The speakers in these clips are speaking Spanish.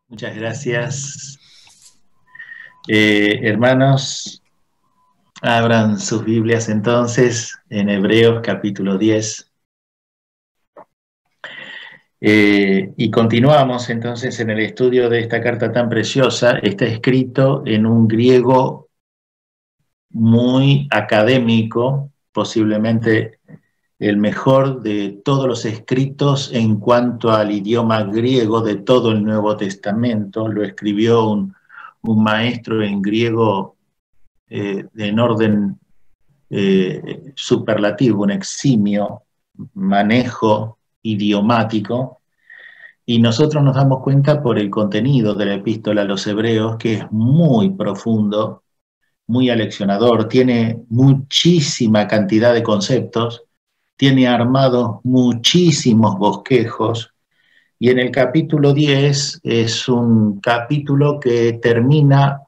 Muchas gracias. Hermanos, abran sus Biblias entonces en Hebreos capítulo 10. Y continuamos entonces en el estudio de esta carta tan preciosa. Está escrito en un griego muy académico, posiblemente el mejor de todos los escritos en cuanto al idioma griego de todo el Nuevo Testamento. Lo escribió un maestro en griego en orden superlativo, un eximio manejo idiomático, y nosotros nos damos cuenta por el contenido de la epístola a los Hebreos que es muy profundo, muy aleccionador, tiene muchísima cantidad de conceptos, tiene armados muchísimos bosquejos, y en el capítulo 10 es un capítulo que termina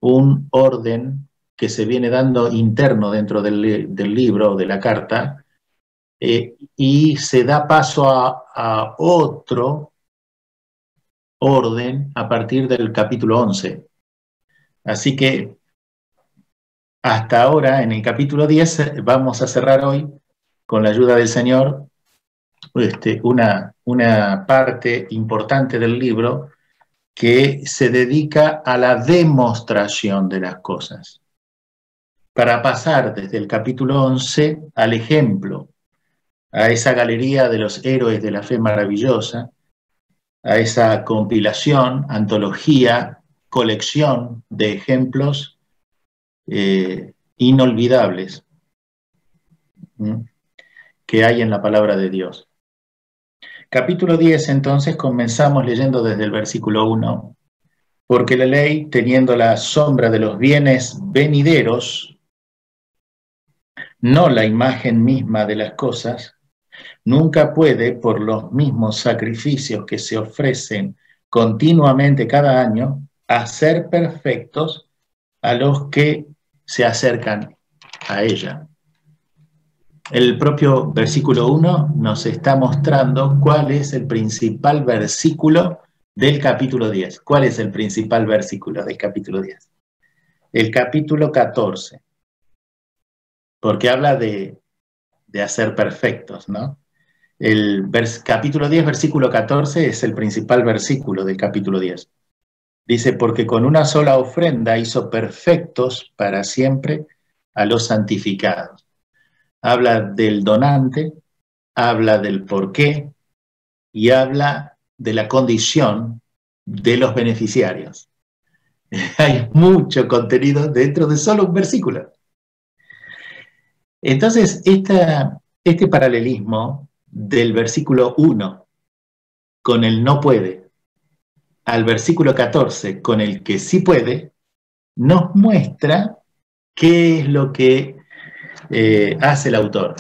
un orden que se viene dando interno dentro del libro, de la carta, y se da paso a otro orden a partir del capítulo 11. Así que hasta ahora, en el capítulo 10, vamos a cerrar hoy, con la ayuda del Señor, una parte importante del libro que se dedica a la demostración de las cosas, para pasar desde el capítulo 11 al ejemplo, a esa galería de los héroes de la fe maravillosa, a esa compilación, antología, colección de ejemplos inolvidables que hay en la palabra de Dios. Capítulo 10, entonces, comenzamos leyendo desde el versículo 1. Porque la ley, teniendo la sombra de los bienes venideros, no la imagen misma de las cosas, nunca puede, por los mismos sacrificios que se ofrecen continuamente cada año, hacer perfectos a los que se acercan a ella. El propio versículo 1 nos está mostrando cuál es el principal versículo del capítulo 10. ¿Cuál es el principal versículo del capítulo 10? El capítulo 14, porque habla de hacer perfectos, ¿no? El capítulo 10, versículo 14, es el principal versículo del capítulo 10. Dice, porque con una sola ofrenda hizo perfectos para siempre a los santificados. Habla del donante, habla del porqué y habla de la condición de los beneficiarios. Hay mucho contenido dentro de solo un versículo. Entonces, este paralelismo del versículo 1 con el no puede al versículo 14 con el que sí puede, nos muestra qué es lo que hace el autor.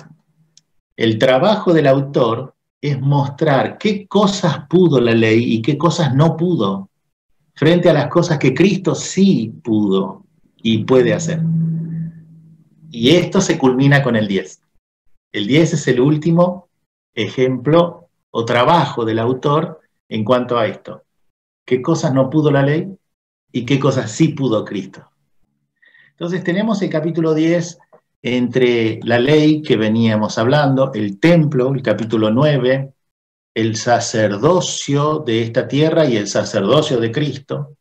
El trabajo del autor es mostrar qué cosas pudo la ley y qué cosas no pudo, frente a las cosas que Cristo sí pudo y puede hacer. Y esto se culmina con el 10. El 10 es el último ejemplo o trabajo del autor en cuanto a esto. ¿Qué cosas no pudo la ley y qué cosas sí pudo Cristo? Entonces tenemos el capítulo 10 entre la ley que veníamos hablando, el templo, el capítulo 9, el sacerdocio de esta tierra y el sacerdocio de Cristo.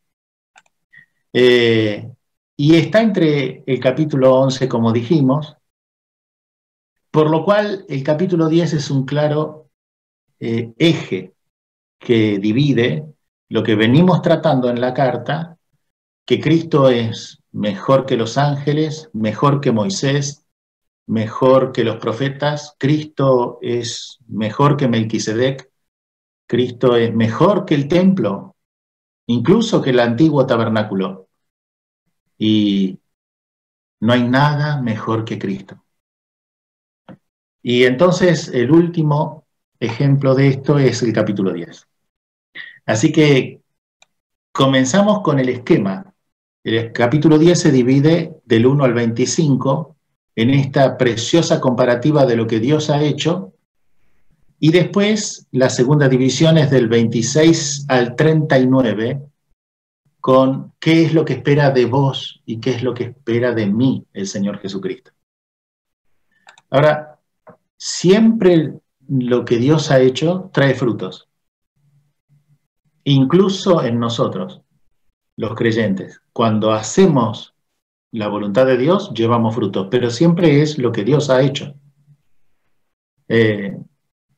Y está entre el capítulo 11, como dijimos, por lo cual el capítulo 10 es un claro eje que divide lo que venimos tratando en la carta, que Cristo es mejor que los ángeles, mejor que Moisés, mejor que los profetas, Cristo es mejor que Melquisedec, Cristo es mejor que el templo, incluso que el antiguo tabernáculo. Y no hay nada mejor que Cristo. Y entonces el último ejemplo de esto es el capítulo 10. Así que comenzamos con el esquema. El capítulo 10 se divide del 1 al 25 en esta preciosa comparativa de lo que Dios ha hecho Y después la segunda división es del 26 al 39, con qué es lo que espera de vos y qué es lo que espera de mí el Señor Jesucristo. Ahora, siempre lo que Dios ha hecho trae frutos, incluso en nosotros, los creyentes. Cuando hacemos la voluntad de Dios, llevamos frutos, pero siempre es lo que Dios ha hecho.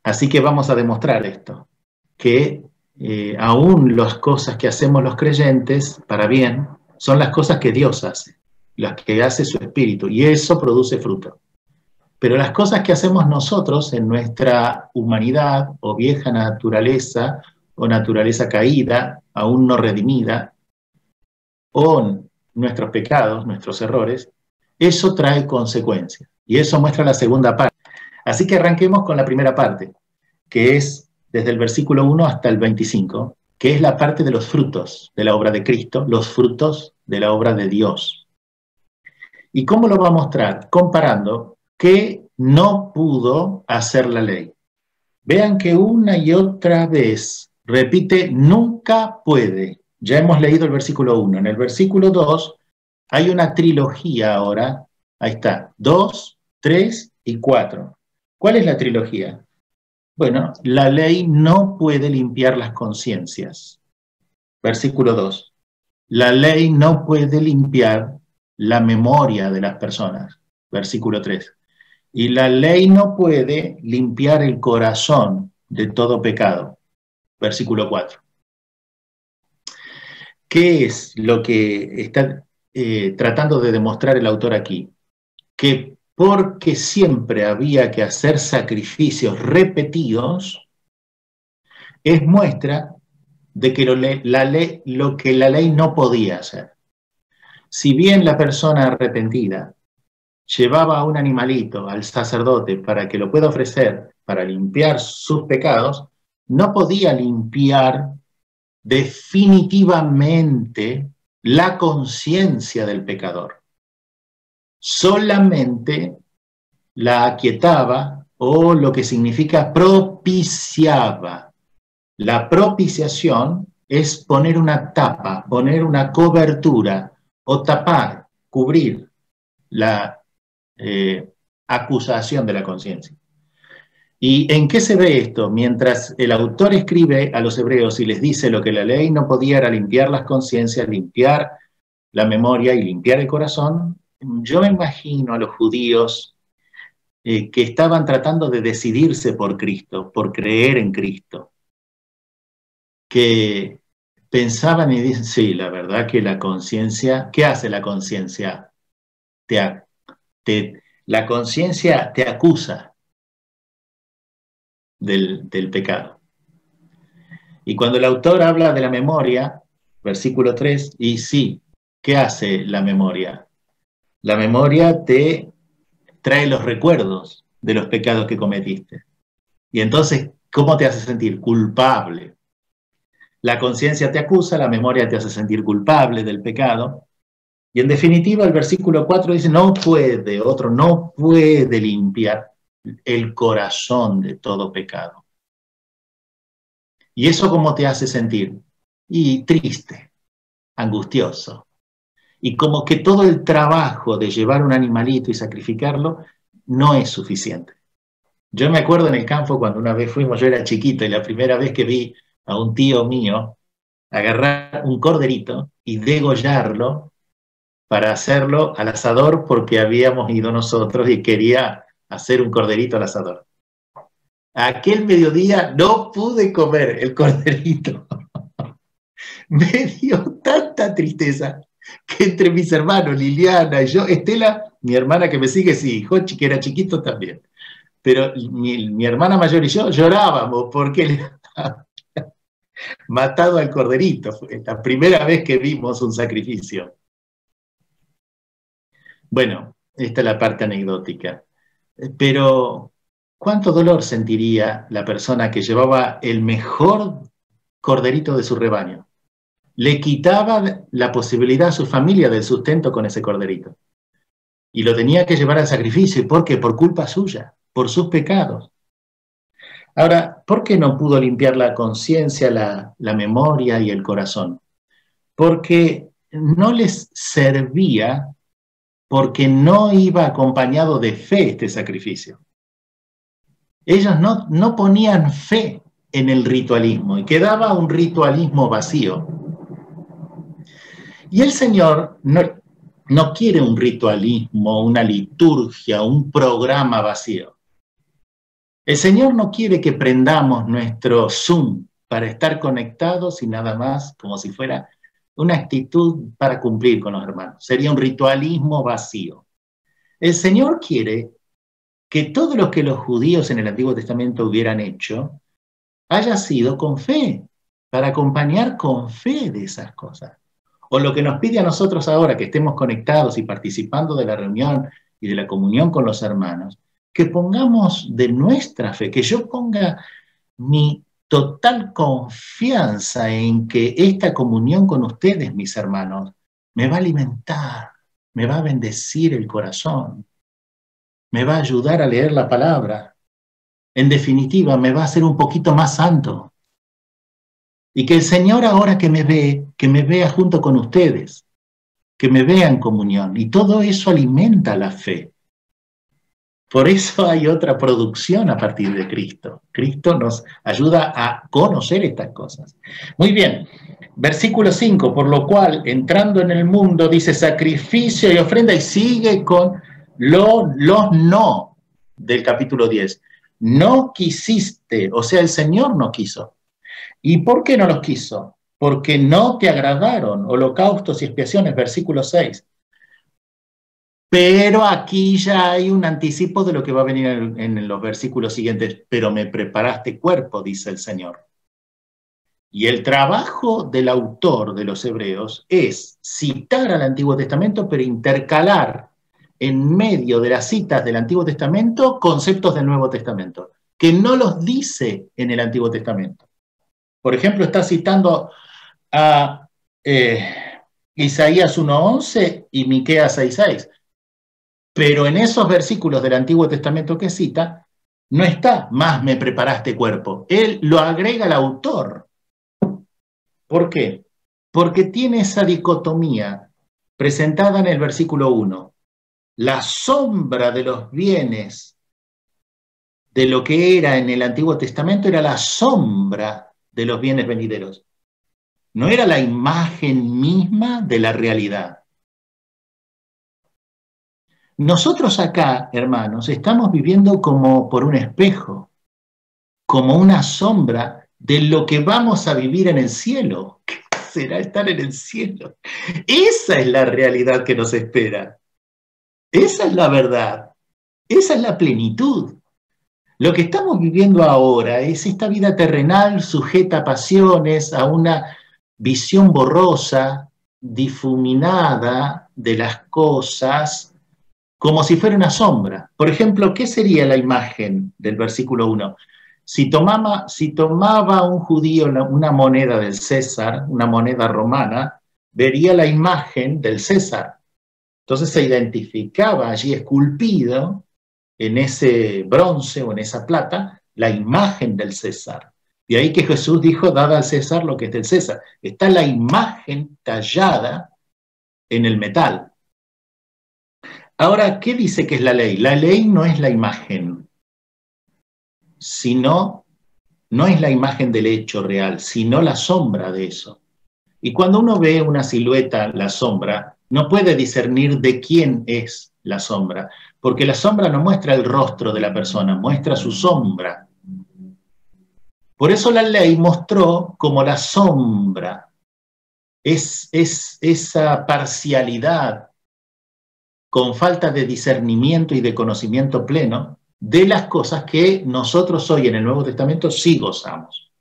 Así que vamos a demostrar esto, que aún las cosas que hacemos los creyentes para bien son las cosas que Dios hace, las que hace su Espíritu, y eso produce fruto. Pero las cosas que hacemos nosotros en nuestra humanidad o vieja naturaleza o naturaleza caída, aún no redimida, o nuestros pecados, nuestros errores, eso trae consecuencias. Y eso muestra la segunda parte. Así que arranquemos con la primera parte, que es desde el versículo 1 hasta el 25, que es la parte de los frutos de la obra de Cristo, los frutos de la obra de Dios. ¿Y cómo lo va a mostrar? Comparando que no pudo hacer la ley. Vean que una y otra vez repite, nunca puede. Ya hemos leído el versículo 1. En el versículo 2 hay una trilogía ahora. Ahí está, 2, 3 y 4. ¿Cuál es la trilogía? Bueno, la ley no puede limpiar las conciencias. Versículo 2. La ley no puede limpiar la memoria de las personas. Versículo 3. Y la ley no puede limpiar el corazón de todo pecado. Versículo 4. ¿Qué es lo que está tratando de demostrar el autor aquí? Que porque siempre había que hacer sacrificios repetidos, es muestra de que lo que la ley no podía hacer. Si bien la persona arrepentida llevaba a un animalito al sacerdote para que lo pueda ofrecer para limpiar sus pecados, no podía limpiar definitivamente la conciencia del pecador. Solamente la aquietaba, o lo que significa propiciaba. La propiciación es poner una tapa, poner una cobertura, o tapar, cubrir la acusación de la conciencia. ¿Y en qué se ve esto? Mientras el autor escribe a los hebreos y les dice lo que la ley no podía era limpiar las conciencias, limpiar la memoria y limpiar el corazón, yo me imagino a los judíos que estaban tratando de decidirse por Cristo, por creer en Cristo, que pensaban y dicen, sí, la verdad que la conciencia, ¿qué hace la conciencia? La conciencia te acusa del pecado. Y cuando el autor habla de la memoria, versículo 3, y sí, ¿qué hace la memoria? La memoria te trae los recuerdos de los pecados que cometiste. Y entonces, ¿cómo te hace sentir? Culpable. La conciencia te acusa, la memoria te hace sentir culpable del pecado. Y en definitiva, el versículo 4 dice, no puede limpiar el corazón de todo pecado. ¿Y eso cómo te hace sentir? Y triste, angustioso. Y como que todo el trabajo de llevar un animalito y sacrificarlo no es suficiente. Yo me acuerdo en el campo cuando una vez fuimos, yo era chiquito, y la primera vez que vi a un tío mío agarrar un corderito y degollarlo para hacerlo al asador, porque habíamos ido nosotros y quería hacer un corderito al asador. Aquel mediodía no pude comer el corderito. Me dio tanta tristeza que entre mis hermanos, Liliana y yo, Estela, mi hermana que me sigue, sí, Jochi, que era chiquito también, pero mi hermana mayor y yo llorábamos porque le había matado al corderito. Fue la primera vez que vimos un sacrificio. Bueno, esta es la parte anecdótica. Pero, ¿cuánto dolor sentiría la persona que llevaba el mejor corderito de su rebaño? Le quitaba la posibilidad a su familia del sustento con ese corderito. Y lo tenía que llevar al sacrificio. ¿Por qué? Por culpa suya, por sus pecados. Ahora, ¿por qué no pudo limpiar la conciencia, la memoria y el corazón? Porque no les servía, porque no iba acompañado de fe este sacrificio. Ellos no ponían fe en el ritualismo y quedaba un ritualismo vacío. Y el Señor no quiere un ritualismo, una liturgia, un programa vacío. El Señor no quiere que prendamos nuestro Zoom para estar conectados y nada más, como si fuera una actitud para cumplir con los hermanos. Sería un ritualismo vacío. El Señor quiere que todo lo que los judíos en el Antiguo Testamento hubieran hecho haya sido con fe, para acompañar con fe de esas cosas. O lo que nos pide a nosotros ahora, que estemos conectados y participando de la reunión y de la comunión con los hermanos, que pongamos de nuestra fe, que yo ponga mi total confianza en que esta comunión con ustedes, mis hermanos, me va a alimentar, me va a bendecir el corazón, me va a ayudar a leer la palabra. En definitiva, me va a hacer un poquito más santo. Y que el Señor ahora que me vea junto con ustedes, que me vea en comunión. Y todo eso alimenta la fe. Por eso hay otra producción a partir de Cristo. Cristo nos ayuda a conocer estas cosas. Muy bien, versículo 5, por lo cual, entrando en el mundo, dice sacrificio y ofrenda, y sigue con los no del capítulo 10. No quisiste, o sea, el Señor no quiso. ¿Y por qué no los quiso? Porque no te agradaron holocaustos y expiaciones, versículo 6. Pero aquí ya hay un anticipo de lo que va a venir en los versículos siguientes. Pero me preparaste cuerpo, dice el Señor. Y el trabajo del autor de los Hebreos es citar al Antiguo Testamento, pero intercalar en medio de las citas del Antiguo Testamento conceptos del Nuevo Testamento, que no los dice en el Antiguo Testamento. Por ejemplo, está citando a Isaías 1:11 y Miqueas 6:6. Pero en esos versículos del Antiguo Testamento que cita, no está más me preparaste cuerpo. Él lo agrega el autor. ¿Por qué? Porque tiene esa dicotomía presentada en el versículo 1. La sombra de los bienes de lo que era en el Antiguo Testamento era la sombra de los bienes venideros. No era la imagen misma de la realidad. Nosotros acá, hermanos, estamos viviendo como por un espejo, como una sombra de lo que vamos a vivir en el cielo. ¿Qué será estar en el cielo? Esa es la realidad que nos espera. Esa es la verdad. Esa es la plenitud. Lo que estamos viviendo ahora es esta vida terrenal sujeta a pasiones, a una visión borrosa, difuminada de las cosas, como si fuera una sombra. Por ejemplo, ¿qué sería la imagen del versículo 1? Si tomaba un judío una moneda del César, una moneda romana, vería la imagen del César. Entonces se identificaba allí esculpido en ese bronce o en esa plata la imagen del César. De ahí que Jesús dijo, dad al César lo que es del César. Está la imagen tallada en el metal. Ahora, ¿qué dice que es la ley? La ley no es la imagen, sino, no es la imagen del hecho real, sino la sombra de eso. Y cuando uno ve una silueta, la sombra, no puede discernir de quién es la sombra, porque la sombra no muestra el rostro de la persona, muestra su sombra. Por eso la ley mostró como la sombra, es esa parcialidad con falta de discernimiento y de conocimiento pleno de las cosas que nosotros hoy en el Nuevo Testamento sí gozamos,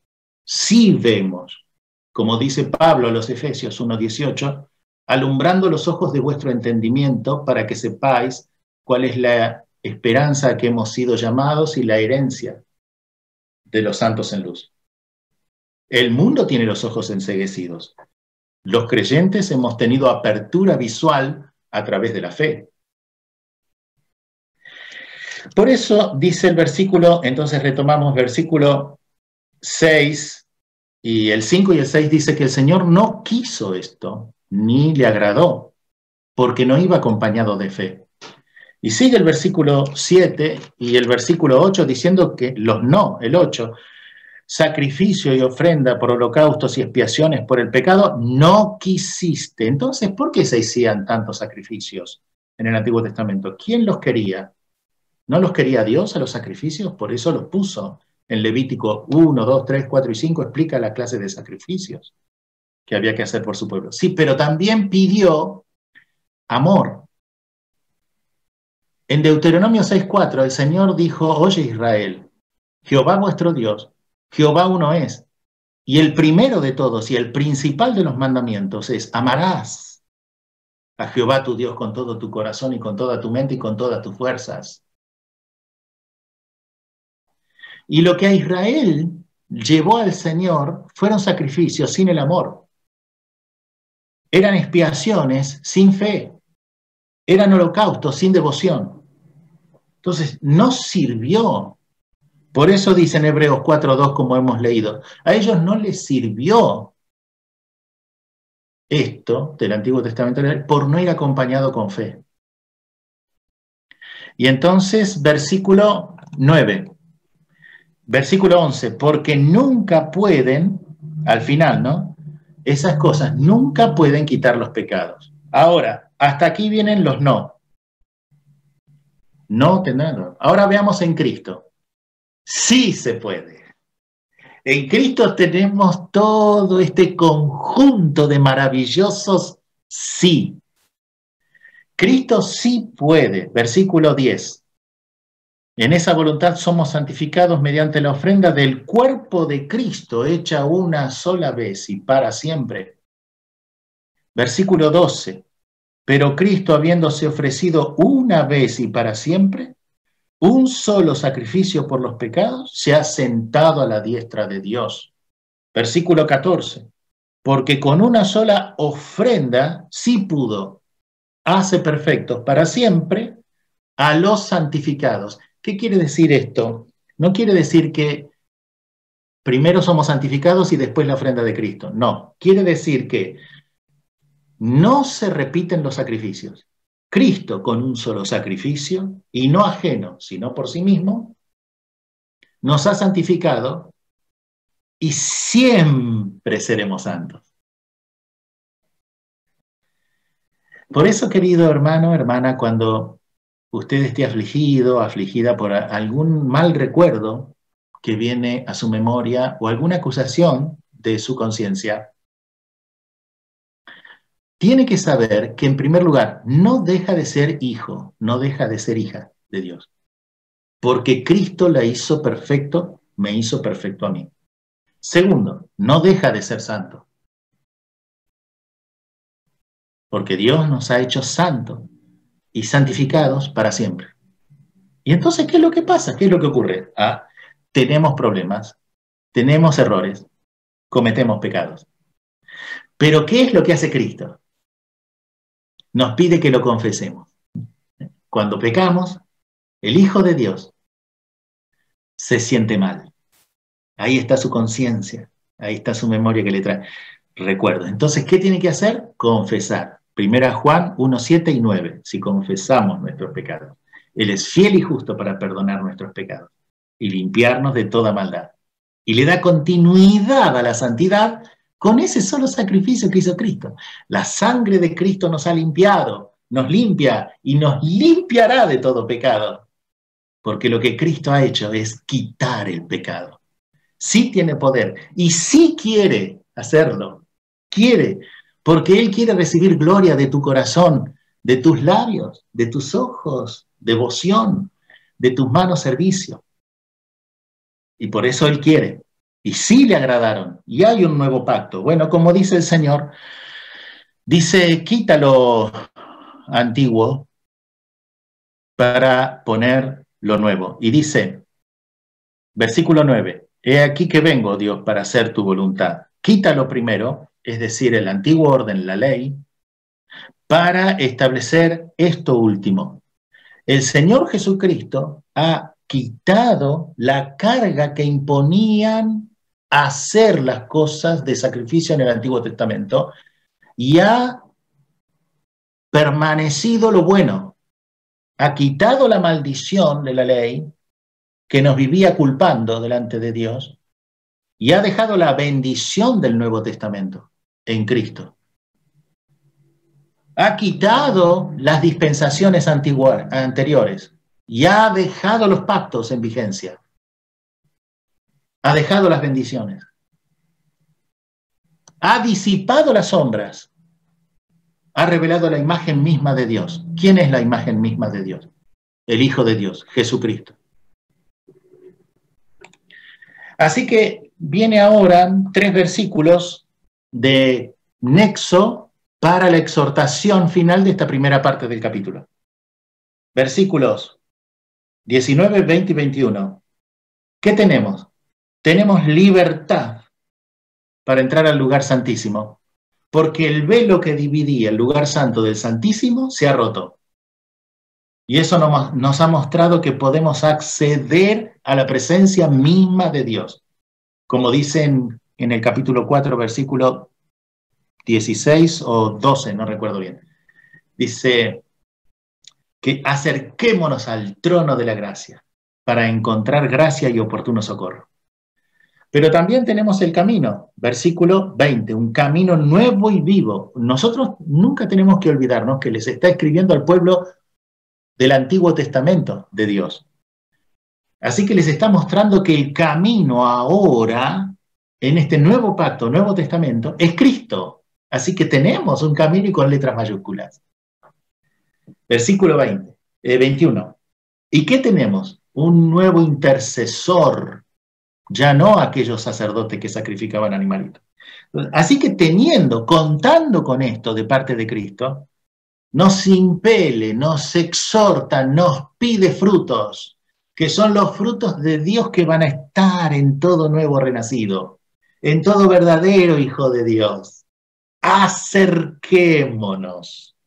sí vemos, como dice Pablo a los Efesios 1:18, alumbrando los ojos de vuestro entendimiento para que sepáis cuál es la esperanza a que hemos sido llamados y la herencia de los santos en luz. El mundo tiene los ojos enceguecidos. Los creyentes hemos tenido apertura visual a través de la fe. Por eso dice el versículo, entonces retomamos versículo 6, y el 5 y el 6 dice que el Señor no quiso esto, ni le agradó, porque no iba acompañado de fe. Y sigue el versículo 7 y el versículo 8 diciendo que los no, el 8, sacrificio y ofrenda por holocaustos y expiaciones por el pecado, no quisiste. Entonces, ¿por qué se hacían tantos sacrificios en el Antiguo Testamento? ¿Quién los quería? ¿No los quería Dios a los sacrificios? Por eso los puso. En Levítico 1, 2, 3, 4 y 5 explica la clase de sacrificios que había que hacer por su pueblo. Sí, pero también pidió amor. En Deuteronomio 6:4 el Señor dijo, oye Israel, Jehová vuestro Dios, Jehová uno es. Y el primero de todos y el principal de los mandamientos es, amarás a Jehová tu Dios con todo tu corazón y con toda tu mente y con todas tus fuerzas. Y lo que a Israel llevó al Señor fueron sacrificios sin el amor. Eran expiaciones sin fe. Eran holocaustos sin devoción. Entonces, no sirvió. Por eso dice en Hebreos 4:2, como hemos leído, a ellos no les sirvió esto del Antiguo Testamento por no ir acompañado con fe. Y entonces, versículo 9, versículo 11, porque nunca pueden, al final, ¿no? Esas cosas nunca pueden quitar los pecados. Ahora, hasta aquí vienen los no. No tendrán. Ahora veamos en Cristo. Sí se puede. En Cristo tenemos todo este conjunto de maravillosos sí. Cristo sí puede. Versículo 10. En esa voluntad somos santificados mediante la ofrenda del cuerpo de Cristo, hecha una sola vez y para siempre. Versículo 12. Pero Cristo, habiéndose ofrecido una vez y para siempre, un solo sacrificio por los pecados, se ha sentado a la diestra de Dios. Versículo 14. Porque con una sola ofrenda sí pudo, hace perfectos para siempre a los santificados. ¿Qué quiere decir esto? No quiere decir que primero somos santificados y después la ofrenda de Cristo. No, quiere decir que no se repiten los sacrificios. Cristo con un solo sacrificio, y no ajeno, sino por sí mismo, nos ha santificado y siempre seremos santos. Por eso, querido hermano, hermana, cuando usted esté afligido, afligida por algún mal recuerdo que viene a su memoria o alguna acusación de su conciencia, tiene que saber que, en primer lugar, no deja de ser hijo, no deja de ser hija de Dios. Porque Cristo la hizo perfecto, me hizo perfecto a mí. Segundo, no deja de ser santo. Porque Dios nos ha hecho santos y santificados para siempre. Y entonces, ¿qué es lo que pasa? ¿Qué es lo que ocurre? Tenemos problemas, tenemos errores, cometemos pecados. Pero ¿qué es lo que hace Cristo? Nos pide que lo confesemos. Cuando pecamos, el Hijo de Dios se siente mal. Ahí está su conciencia, ahí está su memoria que le trae recuerdos. Entonces, ¿qué tiene que hacer? Confesar. Primera Juan 1, 7 y 9. Si confesamos nuestros pecados, Él es fiel y justo para perdonar nuestros pecados y limpiarnos de toda maldad. Y le da continuidad a la santidad con ese solo sacrificio que hizo Cristo. La sangre de Cristo nos ha limpiado, nos limpia y nos limpiará de todo pecado. Porque lo que Cristo ha hecho es quitar el pecado. Sí tiene poder y sí quiere hacerlo. Quiere, porque Él quiere recibir gloria de tu corazón, de tus labios, de tus ojos, devoción, de tus manos servicio. Y por eso Él quiere. Y sí le agradaron. Y hay un nuevo pacto. Bueno, como dice el Señor, dice, quita lo antiguo para poner lo nuevo. Y dice, versículo 9, he aquí que vengo, Dios, para hacer tu voluntad. Quítalo primero, es decir, el antiguo orden, la ley, para establecer esto último. El Señor Jesucristo ha quitado la carga que imponían hacer las cosas de sacrificio en el Antiguo Testamento y ha permanecido lo bueno. Ha quitado la maldición de la ley que nos vivía culpando delante de Dios y ha dejado la bendición del Nuevo Testamento en Cristo. Ha quitado las dispensaciones anteriores y ha dejado los pactos en vigencia. Ha dejado las bendiciones. Ha disipado las sombras. Ha revelado la imagen misma de Dios. ¿Quién es la imagen misma de Dios? El Hijo de Dios, Jesucristo. Así que viene ahora 3 versículos de nexo para la exhortación final de esta primera parte del capítulo. Versículos 19, 20 y 21. ¿Qué tenemos? Tenemos libertad para entrar al lugar santísimo, porque el velo que dividía el lugar santo del santísimo se ha roto. Y eso nos ha mostrado que podemos acceder a la presencia misma de Dios. Como dicen en el capítulo 4, versículo 16 o 12, no recuerdo bien. Dice que acerquémonos al trono de la gracia para encontrar gracia y oportuno socorro. Pero también tenemos el camino, versículo 20, un camino nuevo y vivo. Nosotros nunca tenemos que olvidarnos que les está escribiendo al pueblo del Antiguo Testamento de Dios. Así que les está mostrando que el camino ahora, en este nuevo pacto, Nuevo Testamento, es Cristo. Así que tenemos un camino y con letras mayúsculas. Versículo 21. ¿Y qué tenemos? Un nuevo intercesor, ya no aquellos sacerdotes que sacrificaban animalitos. Así que contando con esto de parte de Cristo, nos impele, nos exhorta, nos pide frutos, que son los frutos de Dios que van a estar en todo nuevo renacido, en todo verdadero hijo de Dios. Acerquémonos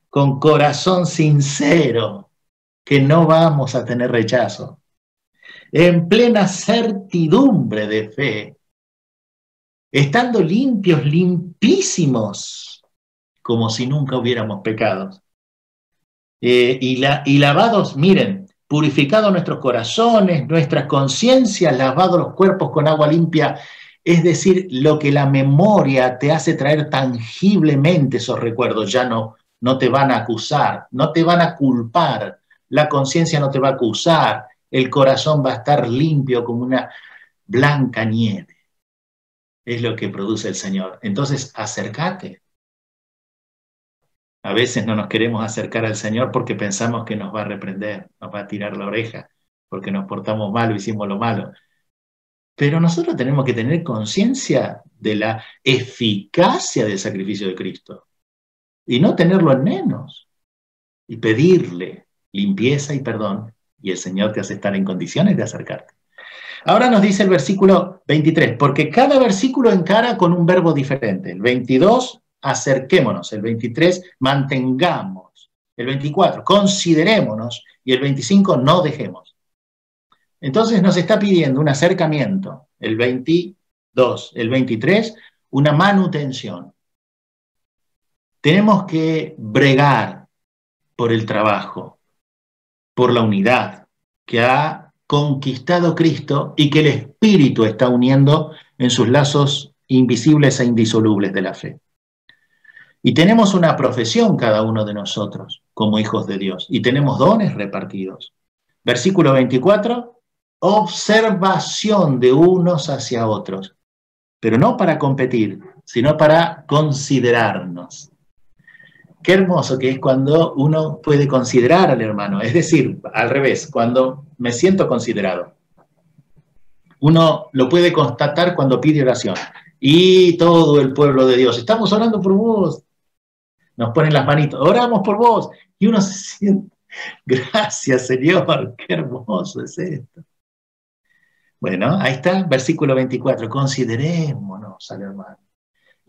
con corazón sincero, que no vamos a tener rechazo, en plena certidumbre de fe, estando limpios, limpísimos, como si nunca hubiéramos pecado. Y lavados, miren, purificados nuestros corazones, nuestras conciencias, lavados los cuerpos con agua limpia, es decir, lo que la memoria te hace traer tangiblemente esos recuerdos, ya no te van a acusar, no te van a culpar, la conciencia no te va a acusar, el corazón va a estar limpio como una blanca nieve. Es lo que produce el Señor. Entonces, acércate. A veces no nos queremos acercar al Señor porque pensamos que nos va a reprender, nos va a tirar la oreja, porque nos portamos mal o hicimos lo malo. Pero nosotros tenemos que tener conciencia de la eficacia del sacrificio de Cristo y no tenerlo en menos y pedirle limpieza y perdón, y el Señor te hace estar en condiciones de acercarte. Ahora nos dice el versículo 23, porque cada versículo encara con un verbo diferente. El 22, acerquémonos. El 23, mantengamos. El 24, considerémonos. Y el 25, no dejemos. Entonces nos está pidiendo un acercamiento. El 22, el 23, una manutención. Tenemos que bregar por el trabajo, por la unidad que ha conquistado Cristo y que el Espíritu está uniendo en sus lazos invisibles e indisolubles de la fe. Y tenemos una profesión cada uno de nosotros como hijos de Dios y tenemos dones repartidos. Versículo 24, observación de unos hacia otros, pero no para competir, sino para considerarnos. Qué hermoso que es cuando uno puede considerar al hermano, es decir, al revés, cuando me siento considerado. Uno lo puede constatar cuando pide oración. Y todo el pueblo de Dios, estamos orando por vos. Nos ponen las manitos, oramos por vos. Y uno se siente, gracias Señor, qué hermoso es esto. Bueno, ahí está, versículo 24, considerémonos al hermano.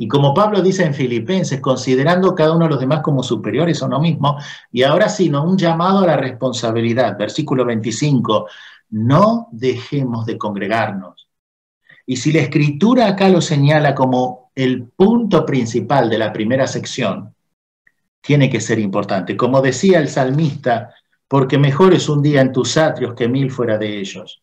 Y como Pablo dice en Filipenses, considerando cada uno de los demás como superiores a uno mismo, y ahora sí, ¿no? Un llamado a la responsabilidad. Versículo 25, no dejemos de congregarnos. Y si la Escritura acá lo señala como el punto principal de la primera sección, tiene que ser importante. Como decía el salmista, porque mejor es un día en tus atrios que 1000 fuera de ellos.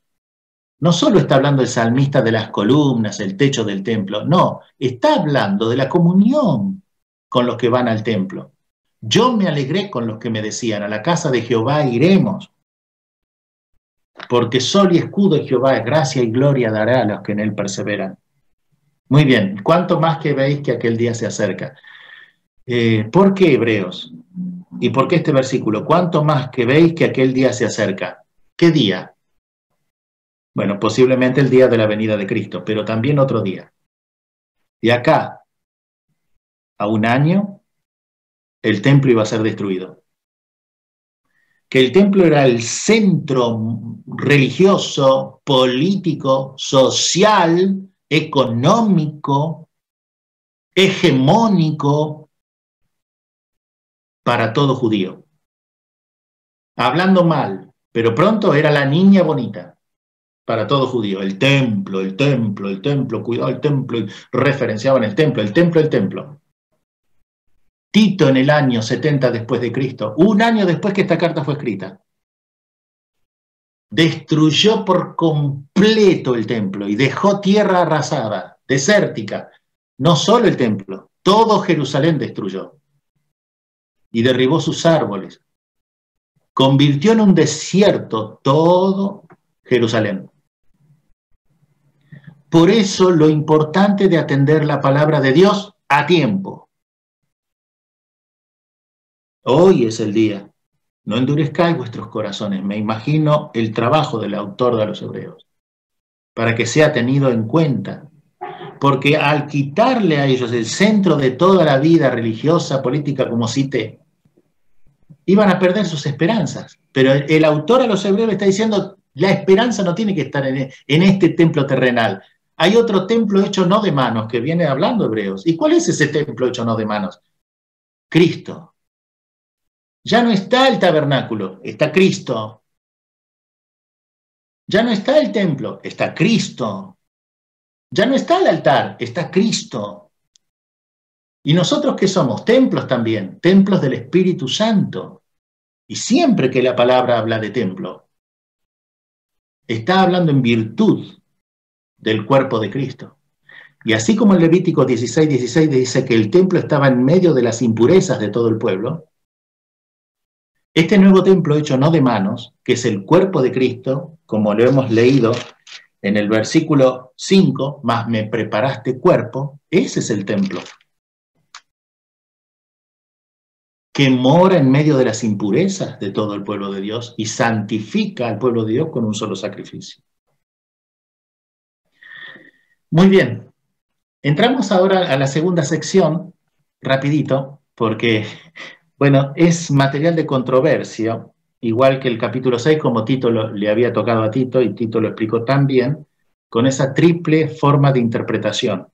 No solo está hablando el salmista de las columnas, el techo del templo, no, está hablando de la comunión con los que van al templo. Yo me alegré con los que me decían, a la casa de Jehová iremos, porque sol y escudo de Jehová es gracia y gloria dará a los que en él perseveran. Muy bien, ¿cuánto más que veis que aquel día se acerca? ¿Por qué Hebreos? ¿Y por qué este versículo? ¿Cuánto más que veis que aquel día se acerca? ¿Qué día? Bueno, posiblemente el día de la venida de Cristo, pero también otro día. Y acá, a un año, el templo iba a ser destruido. Que el templo era el centro religioso, político, social, económico, hegemónico para todo judío. Hablando mal, pero pronto era la niña bonita para todo judío. El templo, el templo, el templo, cuidado el templo, y referenciaban el templo, el templo, el templo. Tito en el año 70 después de Cristo, un año después que esta carta fue escrita, destruyó por completo el templo y dejó tierra arrasada, desértica. No solo el templo, todo Jerusalén destruyó y derribó sus árboles. Convirtió en un desierto todo Jerusalén. Por eso lo importante de atender la palabra de Dios a tiempo. Hoy es el día. No endurezcáis vuestros corazones. Me imagino el trabajo del autor de los Hebreos, para que sea tenido en cuenta. Porque al quitarle a ellos el centro de toda la vida religiosa, política, como cité, iban a perder sus esperanzas. Pero el autor a los Hebreos está diciendo, la esperanza no tiene que estar en este templo terrenal. Hay otro templo hecho no de manos, que viene hablando Hebreos. ¿Y cuál es ese templo hecho no de manos? Cristo. Ya no está el tabernáculo, está Cristo. Ya no está el templo, está Cristo. Ya no está el altar, está Cristo. ¿Y nosotros qué somos? Templos también, templos del Espíritu Santo. Y siempre que la palabra habla de templo, está hablando en virtud del cuerpo de Cristo. Y así como en Levítico 16:16 dice que el templo estaba en medio de las impurezas de todo el pueblo, este nuevo templo hecho no de manos, que es el cuerpo de Cristo, como lo hemos leído en el versículo 5, más me preparaste cuerpo, ese es el templo, que mora en medio de las impurezas de todo el pueblo de Dios y santifica al pueblo de Dios con un solo sacrificio. Muy bien, entramos ahora a la segunda sección, rapidito, porque, bueno, es material de controversia, igual que el capítulo 6, como Tito le había tocado a Tito, y Tito lo explicó tan bien, con esa triple forma de interpretación.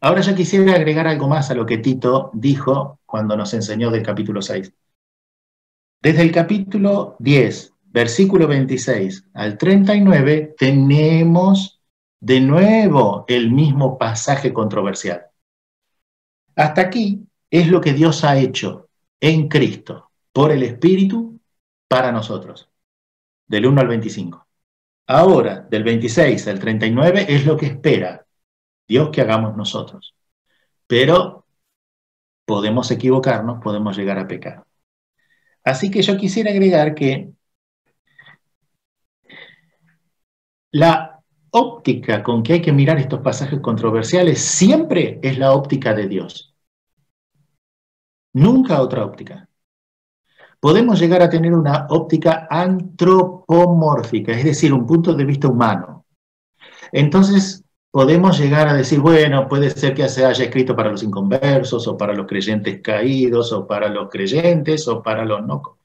Ahora yo quisiera agregar algo más a lo que Tito dijo cuando nos enseñó del capítulo 6. Desde el capítulo 10, versículo 26 al 39, tenemos de nuevo el mismo pasaje controversial. Hasta aquí es lo que Dios ha hecho en Cristo, por el Espíritu, para nosotros, del 1 al 25. Ahora, del 26 al 39, es lo que espera Dios que hagamos nosotros. Pero podemos equivocarnos, podemos llegar a pecar. Así que yo quisiera agregar que la óptica con que hay que mirar estos pasajes controversiales siempre es la óptica de Dios. Nunca otra óptica. Podemos llegar a tener una óptica antropomórfica, es decir, un punto de vista humano. Entonces, podemos llegar a decir, bueno, puede ser que se haya escrito para los inconversos, o para los creyentes caídos, o para los creyentes, o para los no.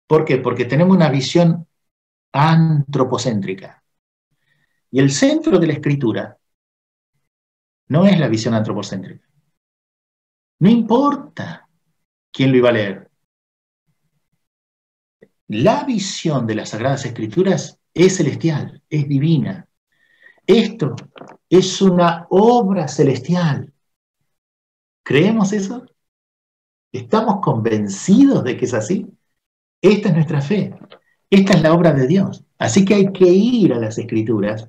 ¿Por qué? Porque tenemos una visión antropocéntrica. Y el centro de la escritura no es la visión antropocéntrica. No importa quién lo iba a leer. La visión de las Sagradas Escrituras es celestial, es divina. Esto es una obra celestial. ¿Creemos eso? ¿Estamos convencidos de que es así? Esta es nuestra fe. Esta es la obra de Dios. Así que hay que ir a las Escrituras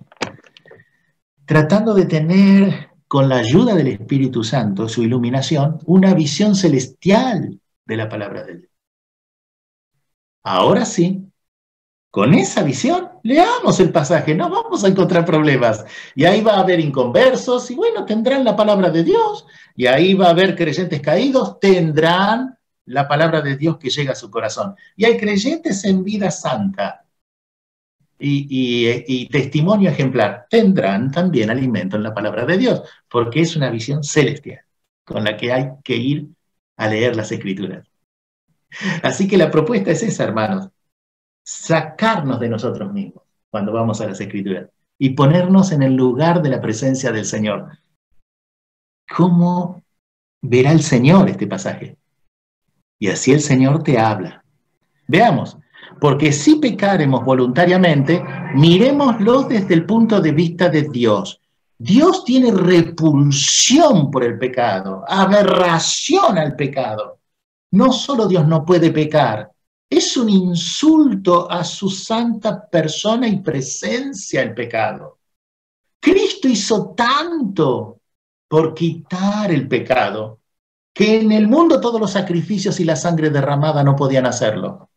tratando de tener, con la ayuda del Espíritu Santo, su iluminación, una visión celestial de la palabra de Dios. Ahora sí, con esa visión, leamos el pasaje, no vamos a encontrar problemas. Y ahí va a haber inconversos, y bueno, tendrán la palabra de Dios, y ahí va a haber creyentes caídos, tendrán la palabra de Dios que llega a su corazón. Y hay creyentes en vida santa y testimonio ejemplar, tendrán también alimento en la palabra de Dios, porque es una visión celestial, con la que hay que ir a leer las Escrituras. Así que la propuesta es esa, hermanos. Sacarnos de nosotros mismos cuando vamos a las Escrituras y ponernos en el lugar de la presencia del Señor. ¿Cómo verá el Señor este pasaje? Y así el Señor te habla. Veamos, porque si pecaremos voluntariamente, miremoslo desde el punto de vista de Dios. Dios tiene repulsión por el pecado, aberración al pecado. No solo Dios no puede pecar, es un insulto a su santa persona y presencia el pecado. Cristo hizo tanto por quitar el pecado, que en el mundo todos los sacrificios y la sangre derramada no podían hacerlo.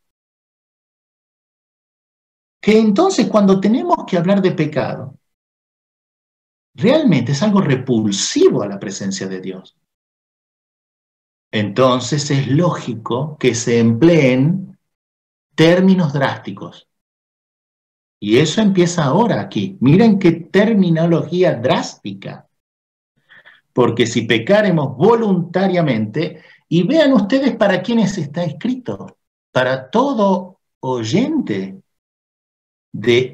Que entonces cuando tenemos que hablar de pecado, realmente es algo repulsivo a la presencia de Dios. Entonces es lógico que se empleen términos drásticos. Y eso empieza ahora aquí. Miren qué terminología drástica. Porque si pecaremos voluntariamente, y vean ustedes para quiénes está escrito, para todo oyente de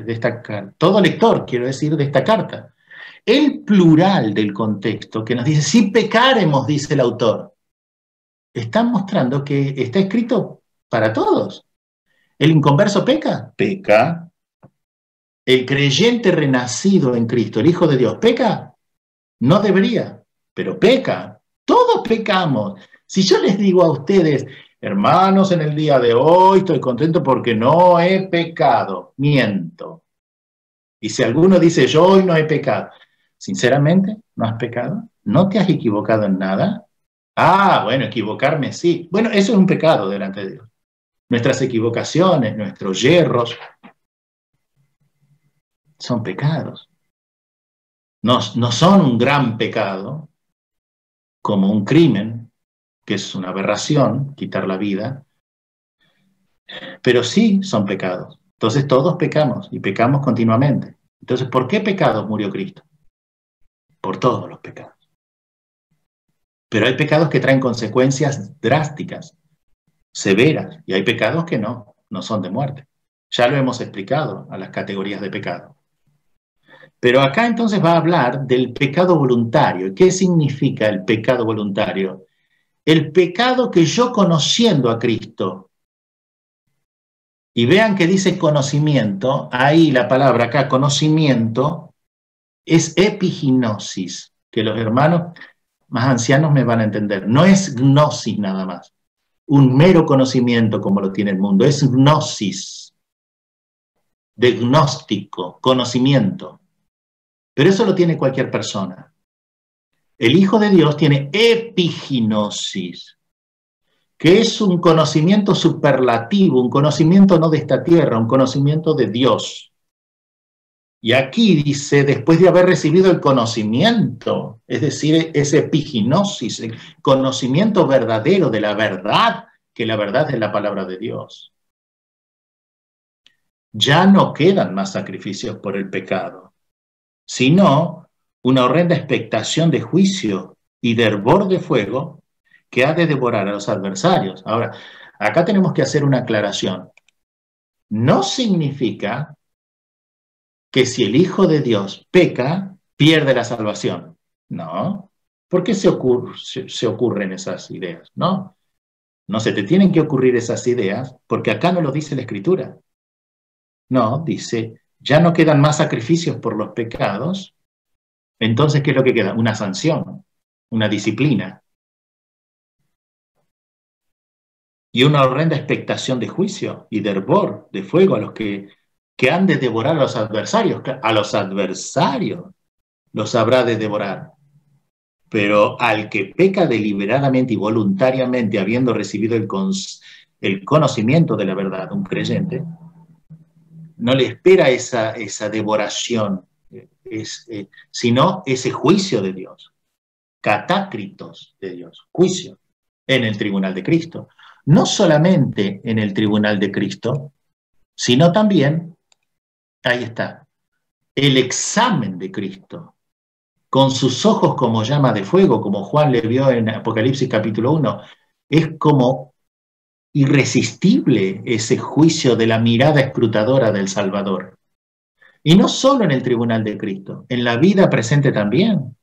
esta carta, todo lector, quiero decir, de esta carta. El plural del contexto que nos dice, si pecaremos, dice el autor, está mostrando que está escrito para todos. ¿El inconverso peca? Peca. ¿El creyente renacido en Cristo, el Hijo de Dios, peca? No debería, pero peca. Todos pecamos. Si yo les digo a ustedes, hermanos, en el día de hoy estoy contento porque no he pecado, miento. Y si alguno dice, yo hoy no he pecado, sinceramente, ¿no has pecado? ¿No te has equivocado en nada? Ah, bueno, equivocarme sí. Bueno, eso es un pecado delante de Dios. Nuestras equivocaciones, nuestros yerros, son pecados. No son un gran pecado, como un crimen, que es una aberración, quitar la vida, pero sí son pecados. Entonces todos pecamos y pecamos continuamente. Entonces, ¿por qué pecados murió Cristo? Por todos los pecados. Pero hay pecados que traen consecuencias drásticas, severas, y hay pecados que no son de muerte. Ya lo hemos explicado a las categorías de pecado. Pero acá entonces va a hablar del pecado voluntario. ¿Qué significa el pecado voluntario? El pecado que yo conociendo a Cristo, y vean que dice conocimiento, ahí la palabra acá, conocimiento, es epignosis, que los hermanos más ancianos me van a entender. No es gnosis nada más, un mero conocimiento como lo tiene el mundo, es gnosis, de gnóstico, conocimiento. Pero eso lo tiene cualquier persona. El Hijo de Dios tiene epignosis, que es un conocimiento superlativo, un conocimiento no de esta tierra, un conocimiento de Dios. Y aquí dice, después de haber recibido el conocimiento, es decir, ese epignosis, el conocimiento verdadero de la verdad, que la verdad es la palabra de Dios. Ya no quedan más sacrificios por el pecado, sino una horrenda expectación de juicio y de hervor de fuego que ha de devorar a los adversarios. Ahora, acá tenemos que hacer una aclaración. No significa que si el Hijo de Dios peca, pierde la salvación. No. ¿Por qué se ocurren esas ideas? No. No se te tienen que ocurrir esas ideas porque acá no lo dice la Escritura. No, dice, ya no quedan más sacrificios por los pecados. Entonces, ¿qué es lo que queda? Una sanción, una disciplina y una horrenda expectación de juicio y de hervor, de fuego a los que han de devorar a los adversarios. A los adversarios los habrá de devorar. Pero al que peca deliberadamente y voluntariamente, habiendo recibido el conocimiento de la verdad, un creyente, no le espera esa devoración, sino ese juicio de Dios, catácritos de Dios, juicio en el tribunal de Cristo. No solamente en el tribunal de Cristo, sino también, ahí está, el examen de Cristo, con sus ojos como llama de fuego, como Juan le vio en Apocalipsis capítulo 1, es como irresistible ese juicio de la mirada escrutadora del Salvador. Y no solo en el tribunal de Cristo, en la vida presente también.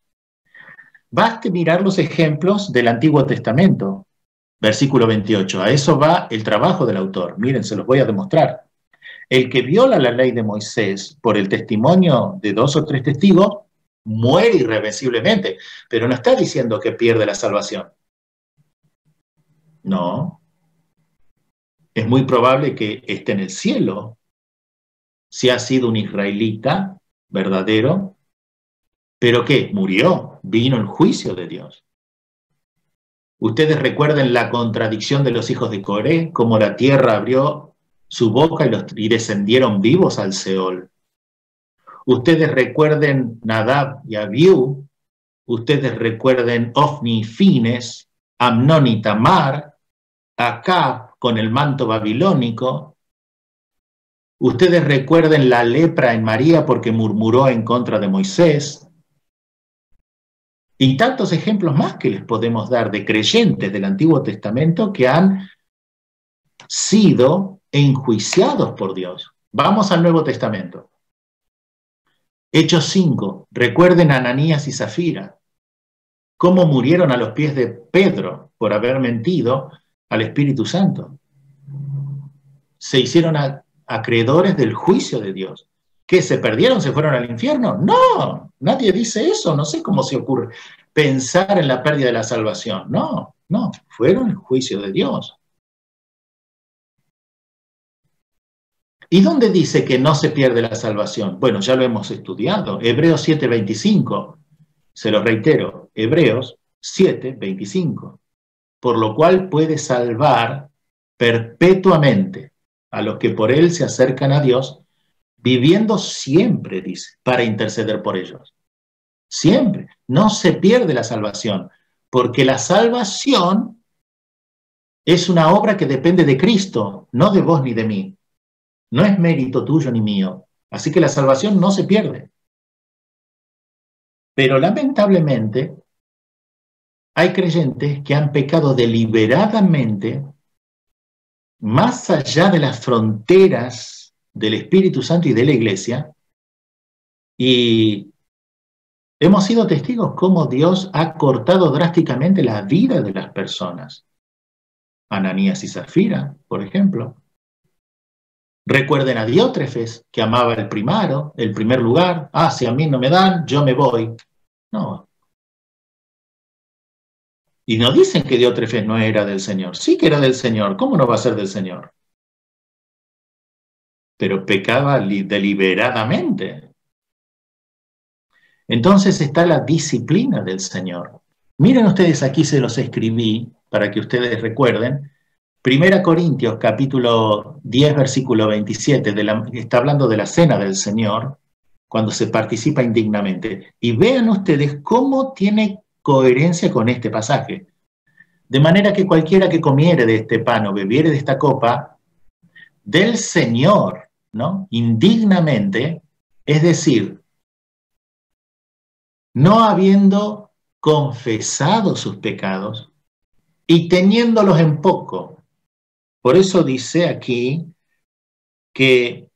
Baste mirar los ejemplos del Antiguo Testamento, versículo 28. A eso va el trabajo del autor. Miren, se los voy a demostrar. El que viola la ley de Moisés por el testimonio de 2 o 3 testigos, muere irreversiblemente, pero no está diciendo que pierde la salvación. No. Es muy probable que esté en el cielo, si ha sido un israelita verdadero, pero ¿qué? Murió, vino el juicio de Dios. Ustedes recuerden la contradicción de los hijos de Coré, como la tierra abrió su boca y descendieron vivos al Seol. Ustedes recuerden Nadab y Abiú, ustedes recuerden Ofni y Fines, Amnón y Tamar, Acab con el manto babilónico. Ustedes recuerden la lepra en María porque murmuró en contra de Moisés. Y tantos ejemplos más que les podemos dar de creyentes del Antiguo Testamento que han sido enjuiciados por Dios. Vamos al Nuevo Testamento. Hechos 5. Recuerden a Ananías y Zafira, cómo murieron a los pies de Pedro por haber mentido al Espíritu Santo. Se hicieron acreedores del juicio de Dios. ¿Qué? ¿Se perdieron? ¿Se fueron al infierno? No, nadie dice eso. No sé cómo se ocurre pensar en la pérdida de la salvación. No, fueron el juicio de Dios. ¿Y dónde dice que no se pierde la salvación? Bueno, ya lo hemos estudiado. Hebreos 7:25. Se lo reitero. Hebreos 7:25. Por lo cual puede salvar perpetuamente a los que por él se acercan a Dios, viviendo siempre, dice, para interceder por ellos. Siempre. No se pierde la salvación, porque la salvación es una obra que depende de Cristo, no de vos ni de mí. No es mérito tuyo ni mío. Así que la salvación no se pierde. Pero lamentablemente hay creyentes que han pecado deliberadamente más allá de las fronteras del Espíritu Santo y de la Iglesia, y hemos sido testigos cómo Dios ha cortado drásticamente la vida de las personas. Ananías y Zafira, por ejemplo. Recuerden a Diótrefes, que amaba el primer lugar. Si a mí no me dan, yo me voy. No. Y no dicen que Diótrefes no era del Señor. Sí que era del Señor. ¿Cómo no va a ser del Señor? Pero pecaba deliberadamente. Entonces está la disciplina del Señor. Miren ustedes, aquí se los escribí para que ustedes recuerden. 1 Corintios capítulo 10, versículo 27, está hablando de la cena del Señor, cuando se participa indignamente. Y vean ustedes cómo tiene coherencia con este pasaje. De manera que cualquiera que comiere de este pan o bebiere de esta copa, del Señor, ¿no? Indignamente, es decir, no habiendo confesado sus pecados y teniéndolos en poco. Por eso dice aquí que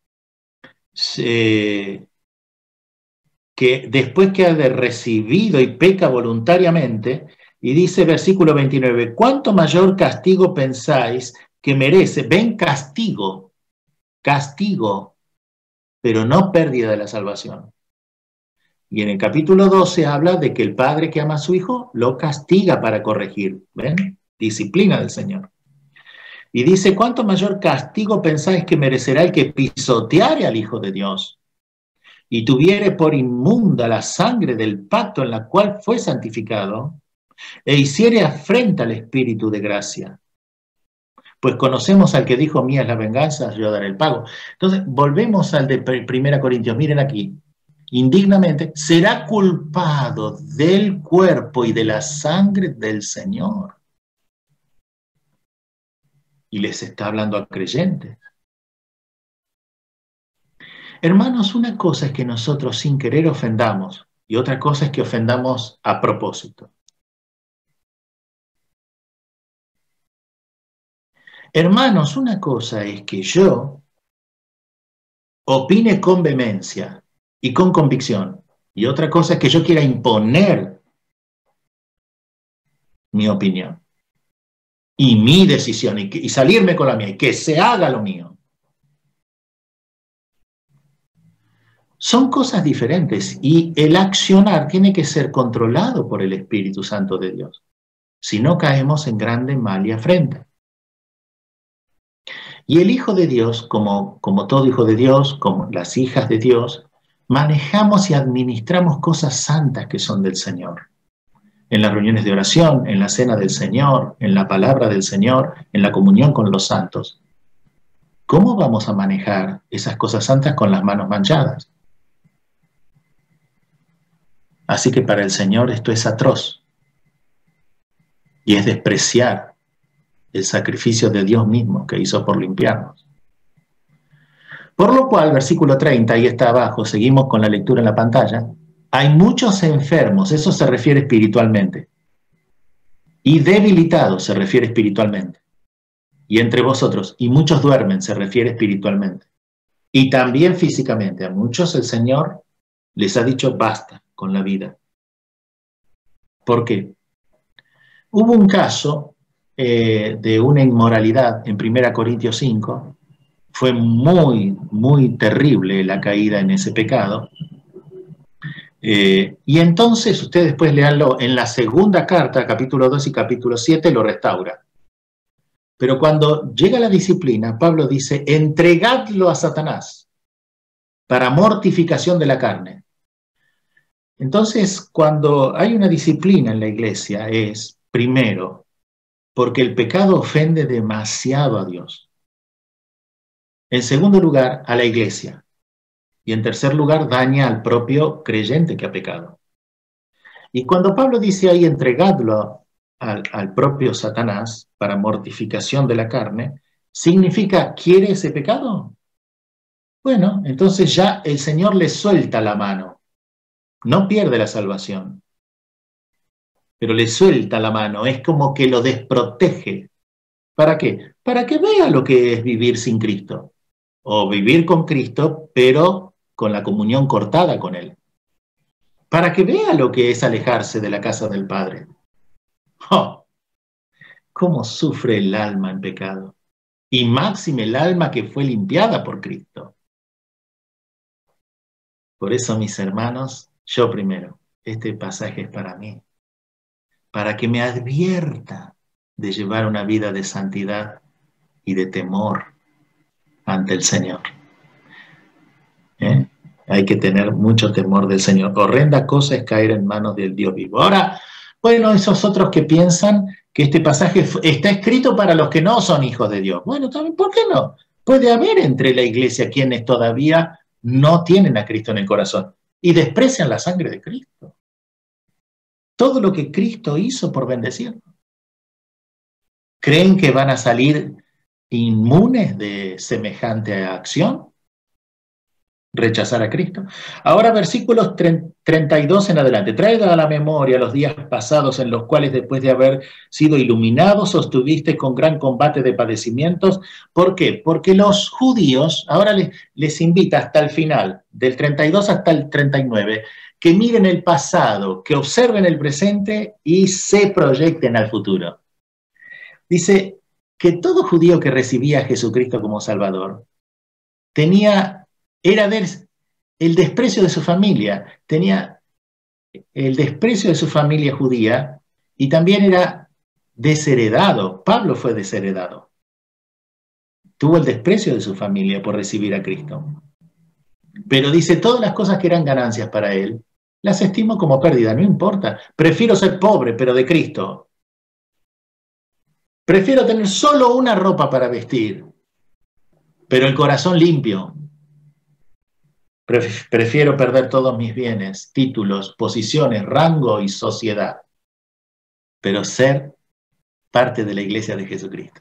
que después que ha recibido y peca voluntariamente, y dice versículo 29, ¿cuánto mayor castigo pensáis que merece? Ven, castigo, castigo, pero no pérdida de la salvación. Y en el capítulo 12 habla de que el padre que ama a su hijo lo castiga para corregir. ¿Ven? Disciplina del Señor. Y dice, ¿cuánto mayor castigo pensáis que merecerá el que pisoteare al Hijo de Dios y tuviere por inmunda la sangre del pacto en la cual fue santificado e hiciere afrenta al Espíritu de gracia? Pues conocemos al que dijo, mía es la venganza, yo daré el pago. Entonces, volvemos al de 1 Corintios. Miren aquí. Indignamente, será culpado del cuerpo y de la sangre del Señor. Y les está hablando a creyentes. Hermanos, una cosa es que nosotros sin querer ofendamos y otra cosa es que ofendamos a propósito. Hermanos, una cosa es que yo opine con vehemencia y con convicción, y otra cosa es que yo quiera imponer mi opinión y mi decisión y salirme con la mía y que se haga lo mío. Son cosas diferentes y el accionar tiene que ser controlado por el Espíritu Santo de Dios. Si no, caemos en grande mal y afrenta. Y el Hijo de Dios, como todo Hijo de Dios, como las hijas de Dios, manejamos y administramos cosas santas que son del Señor. En las reuniones de oración, en la cena del Señor, en la palabra del Señor, en la comunión con los santos. ¿Cómo vamos a manejar esas cosas santas con las manos manchadas? Así que para el Señor esto es atroz. Y es despreciar el sacrificio de Dios mismo que hizo por limpiarnos. Por lo cual, versículo 30, ahí está abajo, seguimos con la lectura en la pantalla, hay muchos enfermos, eso se refiere espiritualmente, y debilitados se refiere espiritualmente, y entre vosotros, y muchos duermen se refiere espiritualmente, y también físicamente, a muchos el Señor les ha dicho basta con la vida. ¿Por qué? Hubo un caso de una inmoralidad en 1 Corintios 5, fue muy, muy terrible la caída en ese pecado, y entonces ustedes después leanlo en la segunda carta, capítulo 2 y capítulo 7, lo restaura. Pero cuando llega la disciplina, Pablo dice, entregadlo a Satanás para mortificación de la carne. Entonces, cuando hay una disciplina en la iglesia es, primero, porque el pecado ofende demasiado a Dios. En segundo lugar, a la iglesia. Y en tercer lugar, daña al propio creyente que ha pecado. Y cuando Pablo dice ahí, entregadlo al propio Satanás para mortificación de la carne, significa, ¿quiere ese pecado? Bueno, entonces ya el Señor le suelta la mano. No pierde la salvación, pero le suelta la mano. Es como que lo desprotege. ¿Para qué? Para que vea lo que es vivir sin Cristo. O vivir con Cristo, pero con la comunión cortada con Él. Para que vea lo que es alejarse de la casa del Padre. ¡Oh! ¿Cómo sufre el alma en pecado? Y máxime el alma que fue limpiada por Cristo. Por eso, mis hermanos, yo primero, este pasaje es para mí. Para que me advierta de llevar una vida de santidad y de temor ante el Señor. Hay que tener mucho temor del Señor. Horrenda cosa es caer en manos del Dios vivo. Ahora, bueno, esos otros que piensan que este pasaje está escrito para los que no son hijos de Dios. Bueno, también, ¿por qué no? Puede haber entre la iglesia quienes todavía no tienen a Cristo en el corazón y desprecian la sangre de Cristo. Todo lo que Cristo hizo por bendecirnos. ¿Creen que van a salir inmunes de semejante acción? rechazar a Cristo. Ahora versículos 32 en adelante. Traiga a la memoria los días pasados en los cuales después de haber sido iluminados sostuviste con gran combate de padecimientos. ¿Por qué? Porque los judíos, ahora les invita hasta el final, del 32 hasta el 39, que miren el pasado, que observen el presente y se proyecten al futuro. Dice que todo judío que recibía a Jesucristo como Salvador era el desprecio de su familia, tenía el desprecio de su familia judía y también era desheredado. Pablo fue desheredado. Tuvo el desprecio de su familia por recibir a Cristo. Pero dice, todas las cosas que eran ganancias para él, las estimo como pérdida, no importa. Prefiero ser pobre, pero de Cristo. Prefiero tener solo una ropa para vestir, pero el corazón limpio. Prefiero perder todos mis bienes, títulos, posiciones, rango y sociedad, pero ser parte de la iglesia de Jesucristo.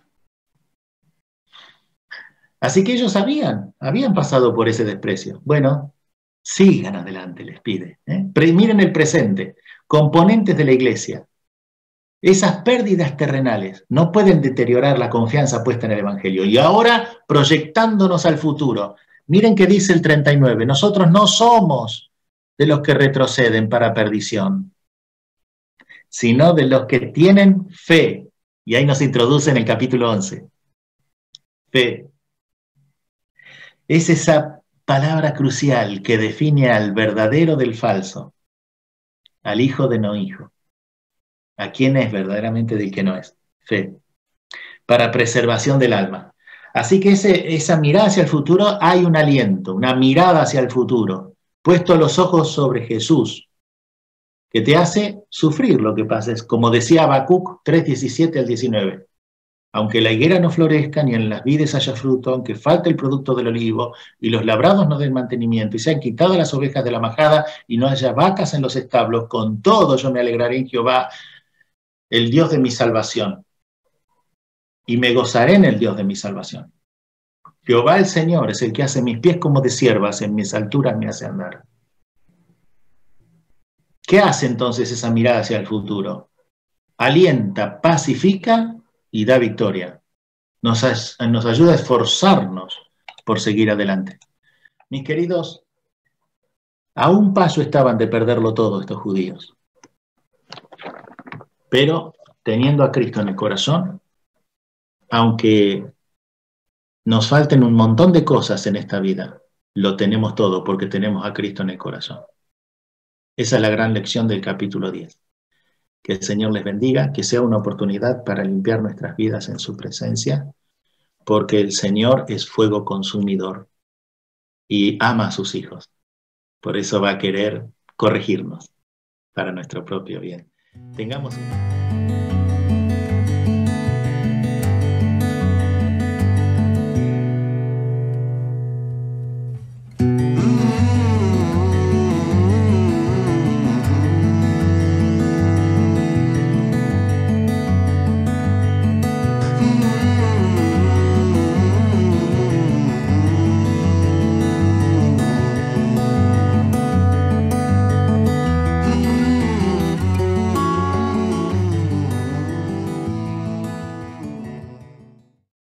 Así que ellos habían pasado por ese desprecio. Bueno, sigan adelante, les pide. Miren el presente, componentes de la iglesia. Esas pérdidas terrenales no pueden deteriorar la confianza puesta en el Evangelio. Y ahora, proyectándonos al futuro, miren qué dice el 39, nosotros no somos de los que retroceden para perdición, sino de los que tienen fe. Y ahí nos introduce en el capítulo 11. Fe. Es esa palabra crucial que define al verdadero del falso, al hijo de no hijo. ¿A quién es verdaderamente del que no es? Fe. Para preservación del alma. Así que esa mirada hacia el futuro, hay un aliento, una mirada hacia el futuro, puesto los ojos sobre Jesús, que te hace sufrir lo que pases, como decía Habacuc 3:17 al 19. Aunque la higuera no florezca, ni en las vides haya fruto, aunque falte el producto del olivo, y los labrados no den mantenimiento, y sean quitadas las ovejas de la majada, y no haya vacas en los establos, con todo yo me alegraré en Jehová, el Dios de mi salvación, y me gozaré en el Dios de mi salvación. Jehová el Señor es el que hace mis pies como de ciervas, en mis alturas me hace andar. ¿Qué hace entonces esa mirada hacia el futuro? Alienta, pacifica y da victoria. Nos ayuda a esforzarnos por seguir adelante. Mis queridos, a un paso estaban de perderlo todo estos judíos. Pero teniendo a Cristo en el corazón, aunque nos falten un montón de cosas en esta vida, lo tenemos todo porque tenemos a Cristo en el corazón. Esa es la gran lección del capítulo 10. Que el Señor les bendiga, que sea una oportunidad para limpiar nuestras vidas en su presencia, porque el Señor es fuego consumidor y ama a sus hijos. Por eso va a querer corregirnos para nuestro propio bien. Tengamos un...